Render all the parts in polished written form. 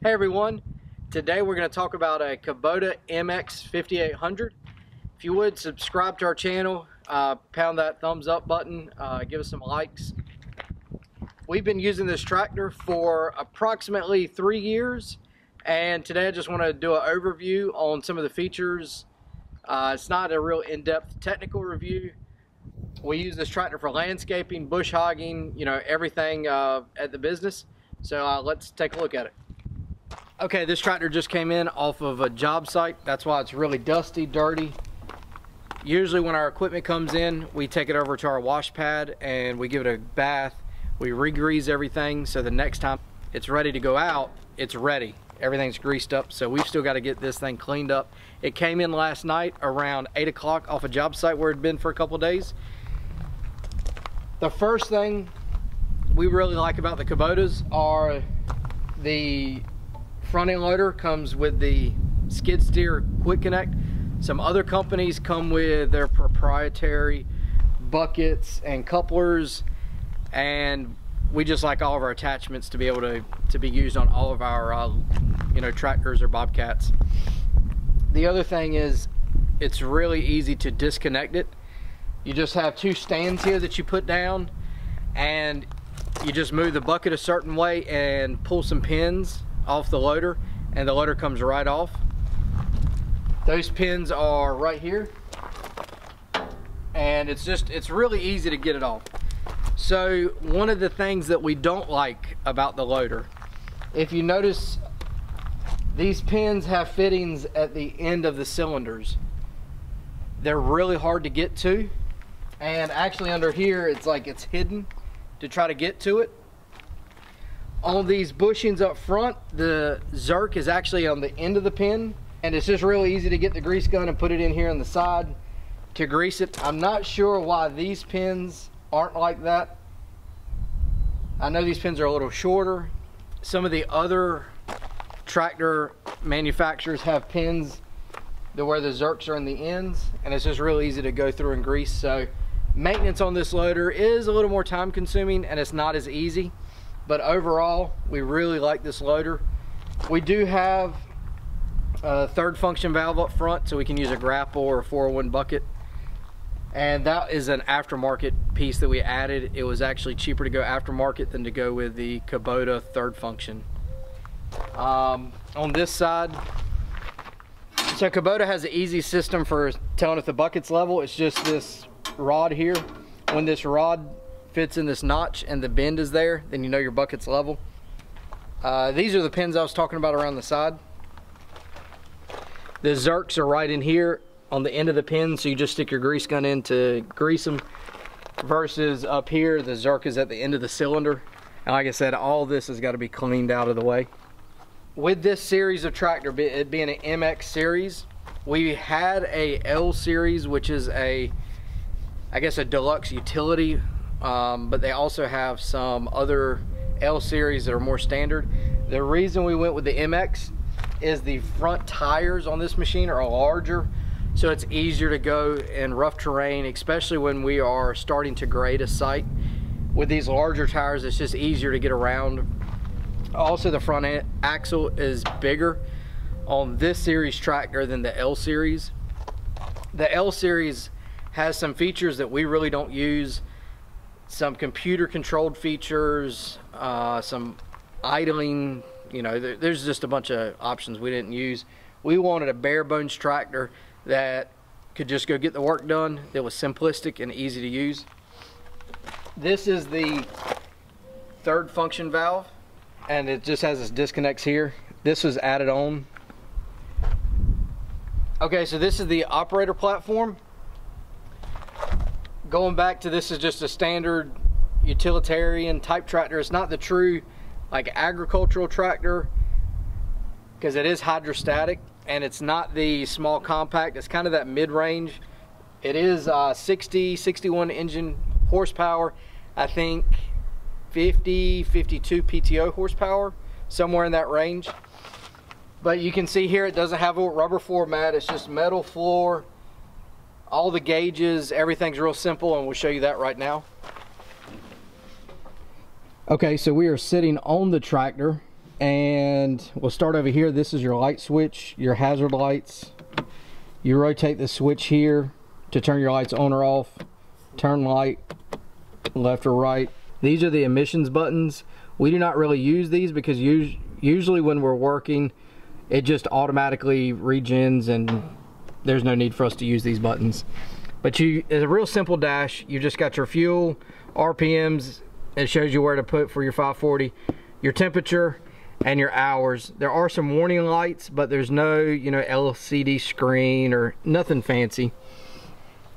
Hey everyone, today we're going to talk about a Kubota MX 5800. If you would, subscribe to our channel, pound that thumbs up button, give us some likes. We've been using this tractor for approximately 3 years, and today I just want to do an overview on some of the features. It's not a real in-depth technical review. We use this tractor for landscaping, bush hogging, everything at the business. So let's take a look at it. Okay, this tractor just came in off of a job site. That's why it's really dusty, dirty. Usually when our equipment comes in, we take it over to our wash pad and we give it a bath. We re-grease everything so the next time it's ready to go out, it's ready. Everything's greased up, so we've still got to get this thing cleaned up. It came in last night around 8 o'clock off a job site where it'd been for a couple of days. The first thing we really like about the Kubotas are the front end loader comes with the skid steer quick connect. Some other companies come with their proprietary buckets and couplers, and we just like all of our attachments to be able to be used on all of our tractors or bobcats. The other thing is it's really easy to disconnect it. You just have two stands here that you put down, and you just move the bucket a certain way and pull some pins off the loader, and the loader comes right off. Those pins are right here, and it's really easy to get it off. So one of the things that we don't like about the loader, if you notice, these pins have fittings at the end of the cylinders. They're really hard to get to, and actually under here it's like it's hidden to try to get to it. On these bushings up front, the Zerk is actually on the end of the pin, and it's just really easy to get the grease gun and put it in here on the side to grease it. I'm not sure why these pins aren't like that. I know these pins are a little shorter. Some of the other tractor manufacturers have pins to where the Zerks are in the ends, and it's just really easy to go through and grease. So maintenance on this loader is a little more time consuming, and it's not as easy. But overall, we really like this loader. We do have a third function valve up front, so we can use a grapple or a 401 bucket. And that is an aftermarket piece that we added. It was actually cheaper to go aftermarket than to go with the Kubota third function. On this side, so Kubota has an easy system for telling if the bucket's level. It's just this rod here. When this rod fits in this notch and the bend is there, then you know your bucket's level. These are the pins I was talking about around the side. The Zerks are right in here on the end of the pin, so you just stick your grease gun in to grease them, versus up here the Zerk is at the end of the cylinder. And like I said, all this has got to be cleaned out of the way. With this series of tractor, it being an MX series, we had a L series, which is I guess a deluxe utility. But they also have some other L series that are more standard. The reason we went with the MX is the front tires on this machine are larger, so it's easier to go in rough terrain, especially when we are starting to grade a site. With these larger tires, it's just easier to get around. Also, the front axle is bigger on this series tractor than the L series. The L series has some features that we really don't use. Some computer controlled features, some idling, there's just a bunch of options we didn't use. We wanted a bare bones tractor that could just go get the work done, that was simplistic and easy to use. This is the third function valve, and it just has its disconnects here. This was added on. Okay, so this is the operator platform. Going back to, this is just a standard utilitarian type tractor. It's not the true like agricultural tractor because it is hydrostatic, and it's not the small compact. It's kind of that mid-range. It is 61 engine horsepower. I think 52 PTO horsepower, somewhere in that range. But you can see here it doesn't have a rubber floor mat. It's just metal floor. All the gauges, everything's real simple, and we'll show you that right now. Okay, so we are sitting on the tractor, and we'll start over here. This is your light switch, your hazard lights. You rotate the switch here to turn your lights on or off, turn light left or right. These are the emissions buttons. We do not really use these because usually when we're working, it just automatically regens and there's no need for us to use these buttons. But it's a real simple dash. You just got your fuel, RPMs, it shows you where to put for your 540, your temperature, and your hours. There are some warning lights, but there's no, you know, LCD screen or nothing fancy.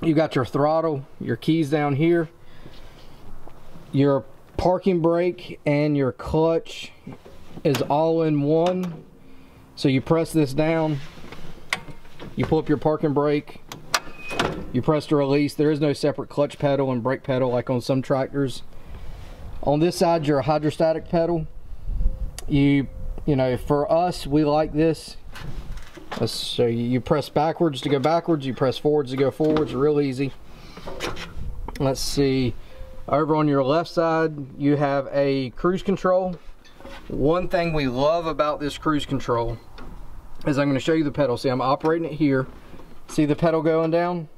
You got your throttle, your keys down here, your parking brake and your clutch is all in one. So you press this down, you pull up your parking brake, you press to release. There is no separate clutch pedal and brake pedal like on some tractors. On this side, your hydrostatic pedal. You know, for us, we like this. Let's show you. You press backwards to go backwards, you press forwards to go forwards, real easy. Let's see. Over on your left side, you have a cruise control. One thing we love about this cruise control is I'm going to show you the pedal. See, I'm operating it here. See the pedal going down?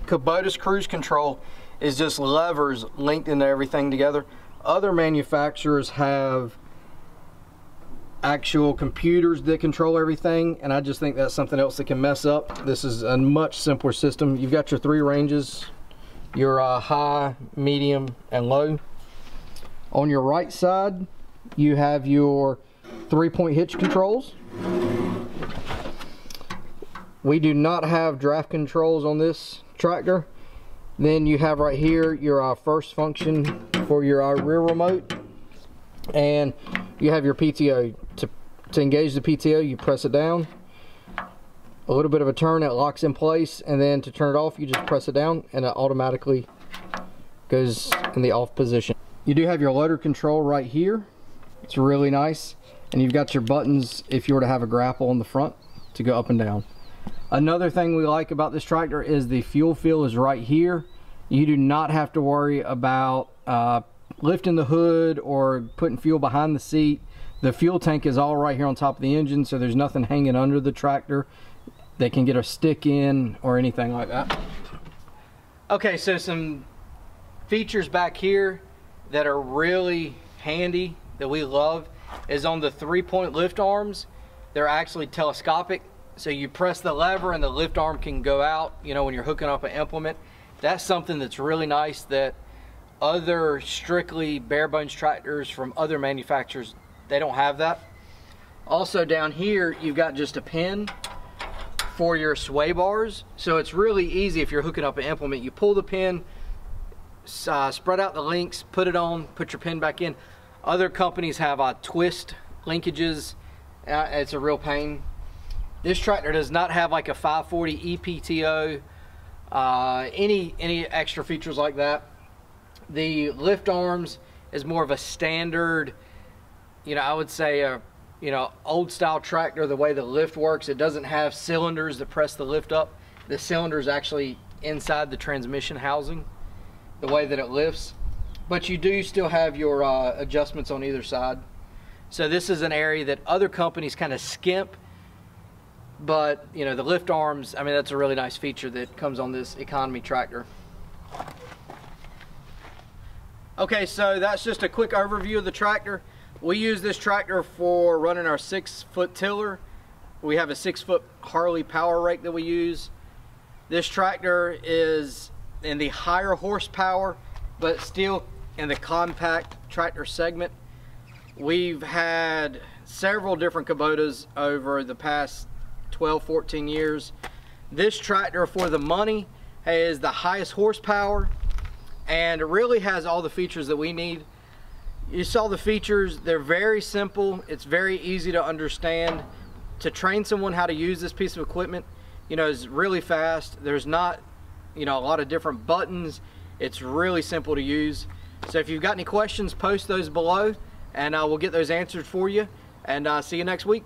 Kubota's cruise control is just levers linked into everything together. Other manufacturers have actual computers that control everything, and I just think that's something else that can mess up. This is a much simpler system. You've got your 3 ranges, your high, medium, and low. On your right side, you have your 3-point hitch controls. We do not have draft controls on this tractor. Then you have right here your first function for your rear remote, and you have your PTO. To engage the PTO, you press it down, a little bit of a turn, it locks in place, and then to turn it off, you just press it down and it automatically goes in the off position. You do have your loader control right here. It's really nice, and you've got your buttons if you were to have a grapple on the front to go up and down. Another thing we like about this tractor is the fuel fill is right here. You do not have to worry about lifting the hood or putting fuel behind the seat. The fuel tank is all right here on top of the engine, so there's nothing hanging under the tractor that can get a stick in or anything like that. Okay, so some features back here that are really handy that we love is on the 3-point lift arms. They're actually telescopic, so you press the lever and the lift arm can go out, you know, when you're hooking up an implement. That's something that's really nice that other strictly bare bones tractors from other manufacturers, they don't have that. Also down here, you've got just a pin for your sway bars. So it's really easy if you're hooking up an implement. You pull the pin, spread out the links, put it on, put your pin back in. Other companies have twist linkages. It's a real pain. This tractor does not have like a 540 EPTO, any extra features like that. The lift arms is more of a standard, you know, I would say a, you know, old style tractor. The way the lift works, it doesn't have cylinders that press the lift up. The cylinder is actually inside the transmission housing, the way that it lifts. But you do still have your adjustments on either side. So this is an area that other companies kind of skimp, but you know, the lift arms, I mean, that's a really nice feature that comes on this economy tractor. Okay, so that's just a quick overview of the tractor. We use this tractor for running our 6-foot tiller. We have a 6-foot Harley power rake that we use. This tractor is in the higher horsepower, but still in the compact tractor segment. We've had several different Kubotas over the past 12-14 years. This tractor, for the money, has the highest horsepower and it really has all the features that we need. You saw the features, they're very simple, it's very easy to understand. To train someone how to use this piece of equipment, you know, is really fast. There's not, you know, a lot of different buttons. It's really simple to use. So if you've got any questions, post those below and we'll get those answered for you, and see you next week.